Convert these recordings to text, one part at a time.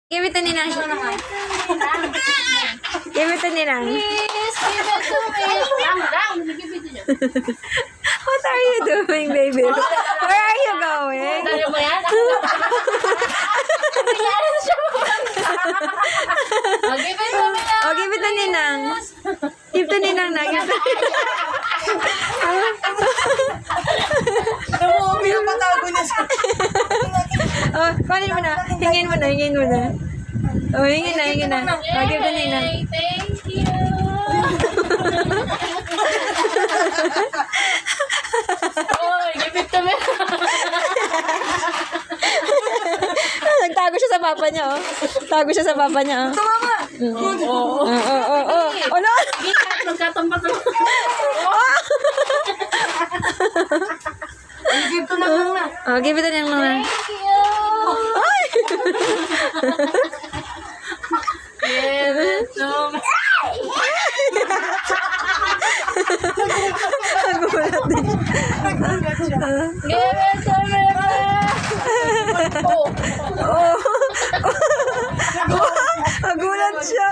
Give it to Ninang. Give it to Ninang. Please, give it to me. Lang, give it to you. What are you doing, baby? Where are you going? Dali mo yan? Oh, give it to me na. Oh, give it to Ninang. Give to Ninang na. Give to Pinapatago niya sa... Oh, kunin mo na. Hingin mo na, hingin mo na. Oh, hingin na, hingin na. Oh, give to Ninang. Yay, thank you. Oh, give it to me. Nagtago siya sa papa niya, oh. Tago siya sa papa niya, oh. Mama! Oh, oh. Oh, no! Magkatampat naman. Give to lang na. Oh, give it to Ninang na. Thank you. Ay! Give it to me. Nagulat din siya. Give it to me. Oh. Oh. Nagulat siya.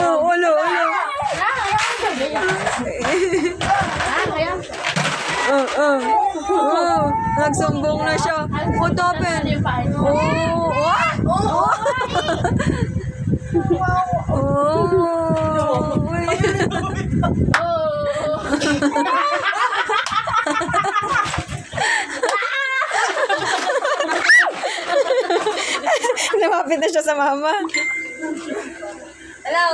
Oh, ulo. Oh. Nagsumbong na siya. What happened? Oh. Uy. Lumapit na siya sa mama. Hello,